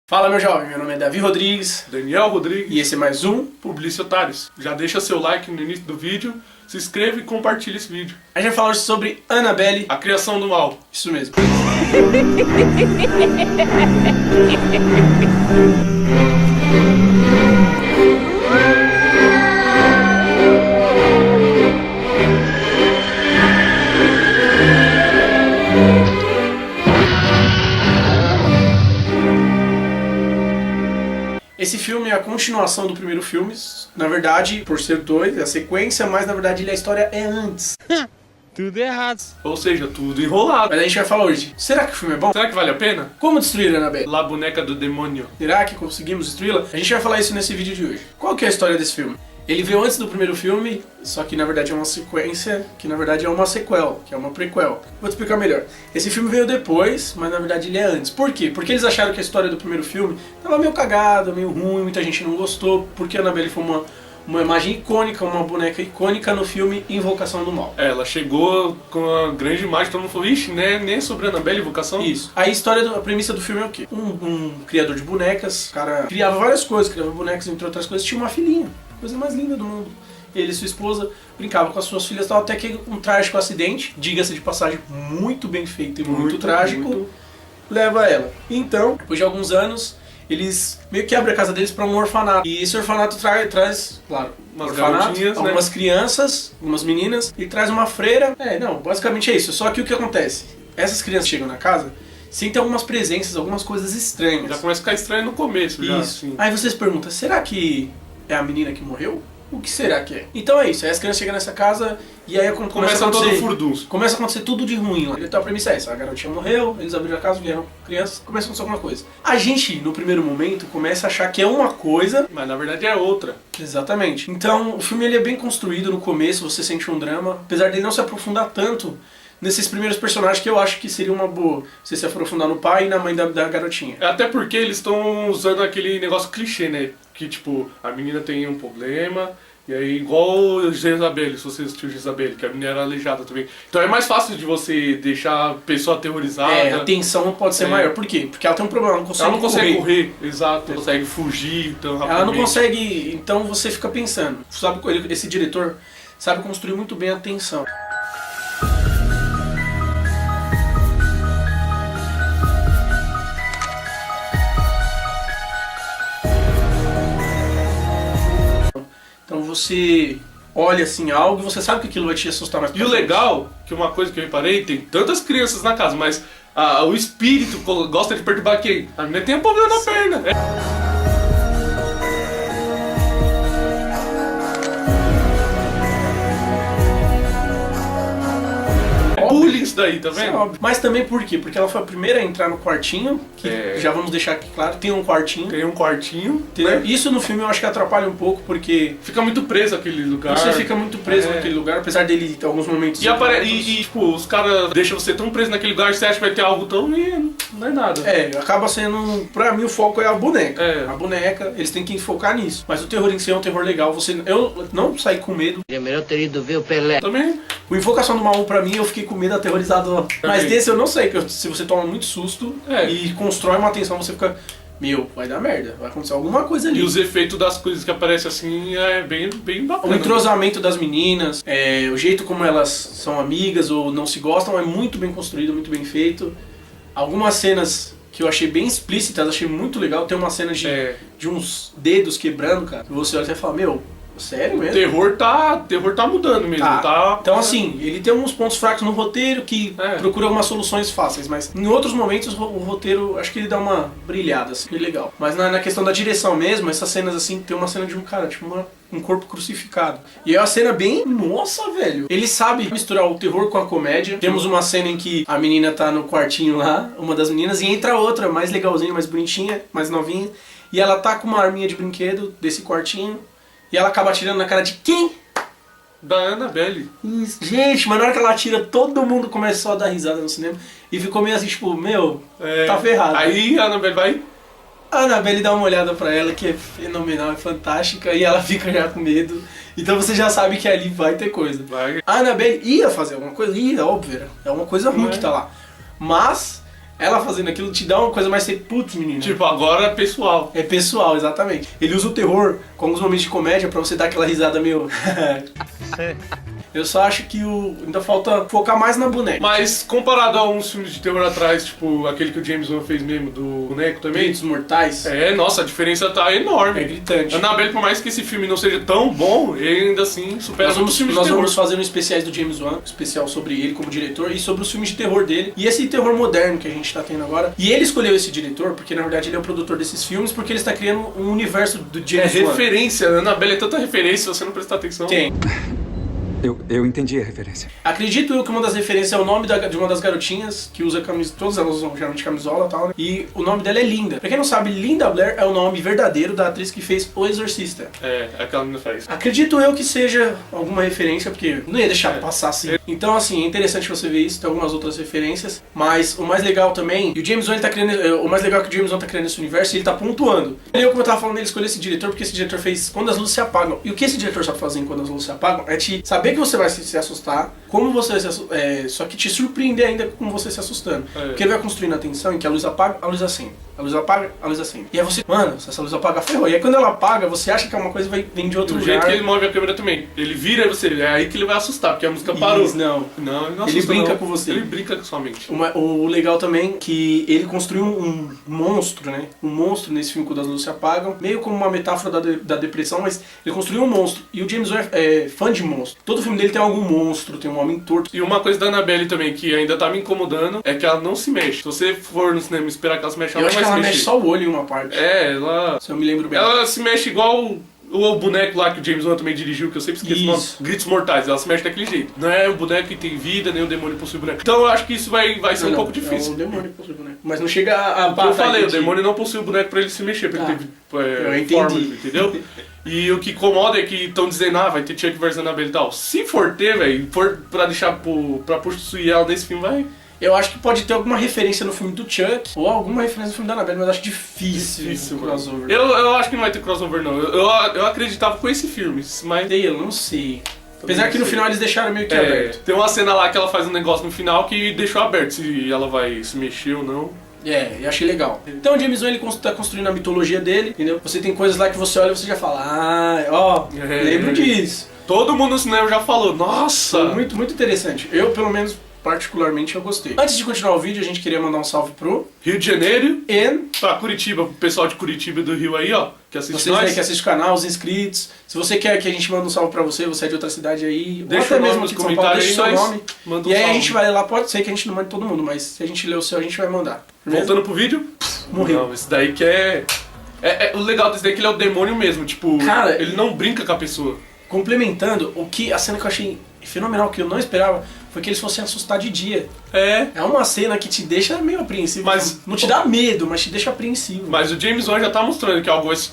Fala, meu jovem, meu nome é Davi Rodrigues, Daniel Rodrigues e esse é mais um. Publicitários. Já deixa seu like no início do vídeo, se inscreva e compartilha esse vídeo. A gente vai falar hoje sobre Annabelle. A criação do mal. Isso mesmo. Esse filme é a continuação do primeiro filme. Na verdade, por ser dois, é a sequência, mas na verdade a história é antes. Tudo errado. Ou seja, tudo enrolado. Mas a gente vai falar hoje. Será que o filme é bom? Será que vale a pena? Como destruir a Annabelle? La boneca do demônio. Será que conseguimos destruí-la? A gente vai falar isso nesse vídeo de hoje. Qual que é a história desse filme? Ele veio antes do primeiro filme, só que na verdade é uma sequência, que na verdade é uma sequel, que é uma prequel. Vou te explicar melhor. Esse filme veio depois, mas na verdade ele é antes. Por quê? Porque eles acharam que a história do primeiro filme tava meio cagada, meio ruim, muita gente não gostou, porque a Annabelle foi uma imagem icônica, uma boneca icônica no filme Invocação do Mal. Ela chegou com uma grande imagem, todo mundo falou, ixi, né? Nem sobre a Annabelle Invocação. Isso. A a premissa do filme é o quê? Um criador de bonecas, o cara criava várias coisas, criava bonecas, entre outras coisas, tinha uma filhinha. Coisa mais linda do mundo. Ele e sua esposa brincavam com as suas filhas, tal, até que um trágico acidente, diga-se de passagem, muito bem feito e muito trágico, leva ela. Então, depois de alguns anos, eles meio que abrem a casa deles para um orfanato. E esse orfanato traz, claro, umas orfanato, garotinhas, algumas né? crianças, algumas meninas, e traz uma freira. Basicamente é isso. Só que o que acontece? Essas crianças chegam na casa, sentem algumas presenças, algumas coisas estranhas. Já começa a ficar estranho no começo, já. Isso. Assim. Aí vocês perguntam, será que é a menina que morreu? O que será que é? Então é isso, aí as crianças chegam nessa casa e aí começa a todo acontecer, o furdunço. começa a acontecer tudo de ruim lá. Então a premissa é essa, a garotinha morreu, eles abriram a casa, vieram crianças, começa a acontecer alguma coisa. A gente, no primeiro momento, começa a achar que é uma coisa. Mas na verdade é outra. Exatamente. Então o filme ele é bem construído no começo, você sente um drama, apesar dele não se aprofundar tanto nesses primeiros personagens, que eu acho que seria uma boa você se aprofundar no pai e na mãe da garotinha. Até porque eles estão usando aquele negócio clichê, né? Que tipo, a menina tem um problema, e aí igual Jezabel, se você assistiu Jezabel, que a menina era aleijada também. Então é mais fácil de você deixar a pessoa aterrorizada. A tensão pode ser maior. Por quê? Porque ela tem um problema, ela não consegue correr. Exato, não consegue fugir tão rapidamente. Ela não consegue, então você fica pensando. Sabe, esse diretor sabe construir muito bem a tensão. Então você olha assim algo e você sabe que aquilo vai te assustar mais. E o legal, que uma coisa que eu reparei, tem tantas crianças na casa, mas o espírito gosta de perturbar quem? A menina tem um problema na perna. Bullying isso daí, tá Isso é vendo? óbvio. Mas também por quê? Porque ela foi a primeira a entrar no quartinho, que já vamos deixar aqui claro, tem um quartinho. Tem um quartinho. Né? Isso no filme eu acho que atrapalha um pouco, porque fica muito preso aquele lugar. você fica muito preso naquele lugar, apesar dele ter alguns momentos. E tipo, os caras deixam você tão preso naquele lugar que você acha que vai ter algo tão. E não é nada. Acaba sendo. Pra mim o foco é a boneca. É. A boneca, eles têm que focar nisso. Mas o terror em si é um terror legal. Eu não saí com medo. É melhor ter ido ver o Pelé. Também. O Invocação do Mal pra mim eu fiquei com medo, aterrorizado. Mas desse eu não sei, que se você toma muito susto e constrói uma tensão, você fica. Meu, vai dar merda, vai acontecer alguma coisa ali. E os efeitos das coisas que aparecem assim é bem bacana. O entrosamento das meninas, o jeito como elas são amigas ou não se gostam é muito bem construído, muito bem feito. Algumas cenas que eu achei bem explícitas, achei muito legal. Tem uma cena de uns dedos quebrando, cara, que você olha e fala, meu, sério mesmo? O terror tá mudando mesmo, tá? Então assim, ele tem uns pontos fracos no roteiro que procura algumas soluções fáceis, mas em outros momentos o roteiro, acho que ele dá uma brilhada, assim, que legal. Mas na questão da direção mesmo, essas cenas assim, tem uma cena de um cara, tipo um corpo crucificado. E é uma cena bem... Nossa, velho! Ele sabe misturar o terror com a comédia. Temos uma cena em que a menina tá no quartinho lá, uma das meninas, e entra outra, mais legalzinha, mais bonitinha, mais novinha, e ela tá com uma arminha de brinquedo desse quartinho, e ela acaba atirando na cara de quem? Da Annabelle. Isso. Gente, mas na hora que ela atira, todo mundo começou a dar risada no cinema. E ficou meio assim, tipo, meu, tá ferrado. Aí a Annabelle vai... A Annabelle dá uma olhada pra ela, que é fenomenal, é fantástica, e ela fica já com medo. Então você já sabe que ali vai ter coisa. A Annabelle ia fazer alguma coisa, óbvio, é uma coisa ruim que tá lá. Mas ela fazendo aquilo te dá uma coisa mais ser putz, menino. Tipo, agora é pessoal. É pessoal, exatamente. Ele usa o terror com alguns momentos de comédia pra você dar aquela risada meio... Eu só acho que ainda falta focar mais na boneca. Mas comparado a uns filmes de terror atrás, tipo aquele que o James Wan fez mesmo, do boneco também. Gritos Mortais. Nossa, a diferença tá enorme. É gritante. Annabelle, por mais que esse filme não seja tão bom, ele ainda assim supera os filmes de Nós terror. vamos fazer um especiais do James Wan, especial sobre ele como diretor e sobre os filmes de terror dele. E esse terror moderno que a gente tá tendo agora. E ele escolheu esse diretor, porque na verdade ele é o produtor desses filmes, porque ele está criando um universo do James Wan. Referência, a Annabelle é tanta referência, se você não prestar atenção. Tem. Eu entendi a referência. Acredito eu que uma das referências é o nome de uma das garotinhas que usa camisola, todas elas usam geralmente camisola e tal, né? E o nome dela é Linda. Pra quem não sabe, Linda Blair é o nome verdadeiro da atriz que fez O Exorcista. Aquela menina faz. Acredito eu que seja alguma referência, porque não ia deixar passar assim. Então, assim, é interessante você ver isso, tem algumas outras referências, mas o mais legal também, e o James Wan ele tá criando, o mais legal é que o James Wan tá criando esse universo e ele tá pontuando. Como eu tava falando, ele escolheu esse diretor porque esse diretor fez Quando as Luzes Se Apagam. E o que esse diretor sabe fazer em Quando as Luzes Se Apagam é te saber que você vai se assustar, como você vai se assustar, só que te surpreender ainda com você se assustando. Porque ele vai construindo a tensão em que a luz apaga, a luz acende. A luz apaga, a luz acende. E aí você, mano, se essa luz apaga, ferrou. E aí quando ela apaga, você acha que é uma coisa e vem de outro lugar. Do jeito que ele move a câmera também. Ele vira e você, é aí que ele vai assustar, porque a música parou. Não, ele não assusta, ele brinca não. com você. Ele brinca com sua mente. O legal também é que ele construiu um monstro, né? Um monstro nesse filme Quando as Luzes Se Apagam, meio como uma metáfora da depressão, mas ele construiu um monstro. E o James Wan é fã de monstro. Todo filme dele tem algum monstro, tem um homem torto. E uma coisa da Annabelle também, que ainda tá me incomodando, é que ela não se mexe. Se você for no cinema e esperar que ela se mexa, ela Eu não acho vai que ela se mexe mexer. só o olho em uma parte. Ela... Se eu me lembro bem. Ela se mexe igual o boneco lá que o James Wan também dirigiu, que eu sempre esqueço o nome. Gritos Mortais. Ela se mexe daquele jeito. Não é o boneco que tem vida, nem o demônio possui boneco. Então eu acho que isso vai ser um pouco difícil. É o demônio que possui o boneco. Mas não chega a Eu falei, o demônio não possui o boneco pra ele se mexer, pra ele ter eu forma, entendi. entendeu? E o que incomoda é que estão dizendo, vai ter Chuck vs Annabelle e tal. Se for ter, velho, for pra deixar pra possuir ela nesse filme, vai... Eu acho que pode ter alguma referência no filme do Chuck ou alguma referência no filme da Annabelle, mas eu acho difícil o crossover. Eu acho que não vai ter crossover, não. Eu acreditava com esse filme, mas... Eu não sei. Apesar que no final eles deixaram meio que aberto. Tem uma cena lá que ela faz um negócio no final que deixou aberto, se ela vai se mexer ou não. Eu achei legal. Então o James Wan ele tá construindo a mitologia dele, entendeu? Você tem coisas lá que você olha e você já fala, lembro disso. Todo mundo no cinema já falou, nossa! Muito, muito interessante. Eu, pelo menos, particularmente, eu gostei. Antes de continuar o vídeo, a gente queria mandar um salve pro Rio de Janeiro e pra Curitiba, pro pessoal de Curitiba e do Rio aí, ó, que assiste vocês nós. aí que assistem o canal, os inscritos. Se você quer que a gente mande um salve pra você é de outra cidade aí, deixa ou até o mesmo nome aqui nos de São Paulo, comentários deixa aí, seu nome. manda E aí a salve. gente vai lá, pode ser que a gente não mande todo mundo, mas se a gente ler o seu, a gente vai mandar. Voltando pro vídeo, morreu. Não, esse daí que o legal desse daí é que ele é o demônio mesmo, tipo, Cara, ele não brinca com a pessoa. Complementando, a cena que eu achei fenomenal, que eu não esperava, foi que eles fossem assustar de dia. É uma cena que te deixa meio apreensivo. Mas não te dá medo, mas te deixa apreensivo. Mas o James Wan já tá mostrando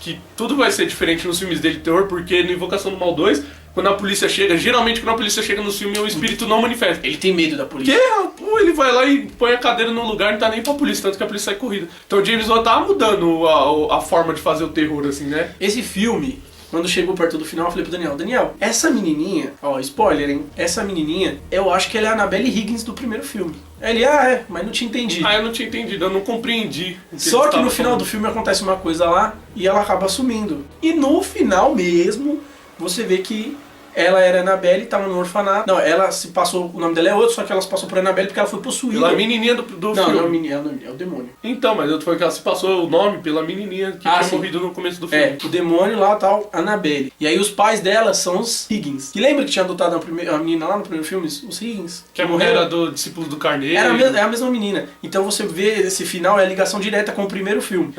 que tudo vai ser diferente nos filmes dele de terror, porque no Invocação do Mal 2, quando a polícia chega, geralmente quando a polícia chega no filme, o espírito não manifesta. Ele tem medo da polícia. Porque ele vai lá e põe a cadeira no lugar e não tá nem pra polícia, tanto que a polícia sai corrida. Então o James Wan tá mudando a forma de fazer o terror, assim, né? Esse filme, quando chegou perto do final, eu falei pro Daniel, essa menininha, spoiler, hein? Essa menininha, eu acho que ela é a Annabelle Higgins do primeiro filme. Ele, mas não tinha entendido. Eu não tinha entendido, eu não compreendi. Só que no final do filme acontece uma coisa lá e ela acaba sumindo. E no final mesmo, você vê que ela era Annabelle, tava no orfanato. Não, ela se passou, o nome dela é outro, só que ela se passou por Annabelle porque ela foi possuída. Pela menininha do não, filme. Não, é o demônio. Então, mas eu tô falando que ela se passou o nome pela menininha que tinha sim. morrido no começo do filme. O demônio lá, tal, Annabelle. E aí os pais dela são os Higgins. E lembra que tinha adotado a menina lá no primeiro filme? Os Higgins. Que a mulher era do discípulo do Carneiro. É a mesma menina. Então você vê esse final, é a ligação direta com o primeiro filme.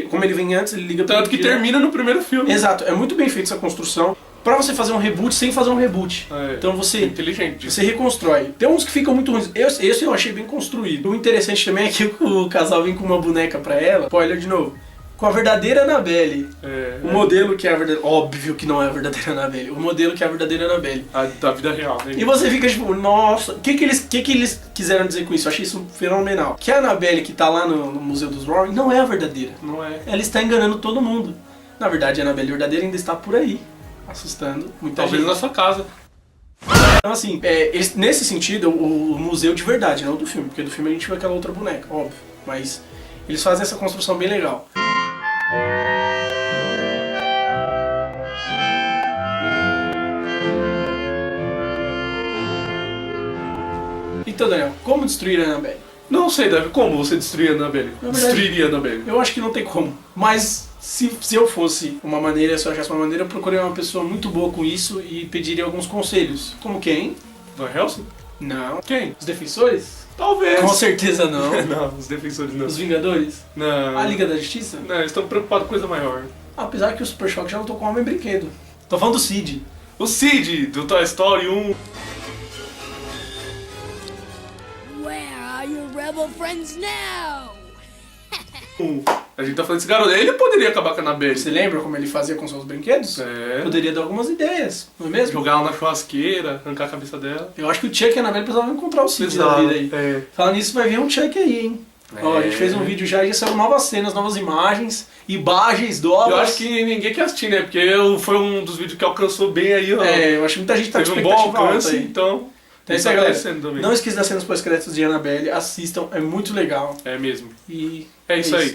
Como ele vem antes, ele liga pro Tanto que termina no primeiro filme. Exato, é muito bem feito essa construção. Pra você fazer um reboot sem fazer um reboot. Então você... inteligente. Você reconstrói. Tem uns que ficam muito ruins. Esse eu achei bem construído. O interessante também é que o casal vem com uma boneca pra ela. Spoiler de novo. Com a verdadeira Annabelle. O modelo que é a verdadeira... Óbvio que não é a verdadeira Annabelle. O modelo que é a verdadeira Annabelle. Da vida real, né? E você fica tipo, nossa... O que eles quiseram dizer com isso? Eu achei isso fenomenal. Que a Annabelle que tá lá no Museu dos Warren não é a verdadeira. Não é. Ela está enganando todo mundo. Na verdade, a Annabelle verdadeira ainda está por aí. Assustando muita gente. Talvez na sua casa. Então, assim, nesse sentido, o museu de verdade, não do filme, porque do filme a gente viu aquela outra boneca, óbvio. Mas eles fazem essa construção bem legal. Então, Daniel, como destruir a Annabelle? Não sei, Davi, como você destruiria a Annabelle? Na verdade, Destruiria a Annabelle? Eu acho que não tem como. Mas se eu fosse uma maneira, se eu achasse uma maneira, eu procuraria uma pessoa muito boa com isso e pediria alguns conselhos. Como quem? Van Helsing? Não. Quem? Os Defensores? Talvez. Com certeza não. Não, os defensores não. Os Vingadores? Não. A Liga da Justiça? Não, eles estão preocupados com coisa maior. Apesar que o Super Choque já lutou com o Homem Brinquedo. Tô falando do Cid. O Sid, do Toy Story 1. Where are your rebel friends now? A gente tá falando desse garoto. Ele poderia acabar com a Annabelle. Você lembra como ele fazia com seus brinquedos? É. Poderia dar algumas ideias, não é mesmo? Jogar ela na churrasqueira, arrancar a cabeça dela. Eu acho que o Chuck e a Annabelle precisavam encontrar o Cid da vida aí. É. Falando nisso, vai vir um Chuck aí, hein? Ó, a gente É. fez um vídeo já e já saiu novas cenas, novas imagens, imagens novas. Eu acho que ninguém quer assistir, né? Porque foi um dos vídeos que alcançou bem aí, ó. Eu acho que muita gente tá Teve com um bom expectativa alta alcance, aí. então. Então é isso tá aí, galera. crescendo também. Não esqueça das cenas pós-créditos de Annabelle, assistam, é muito legal. É mesmo. E É isso aí.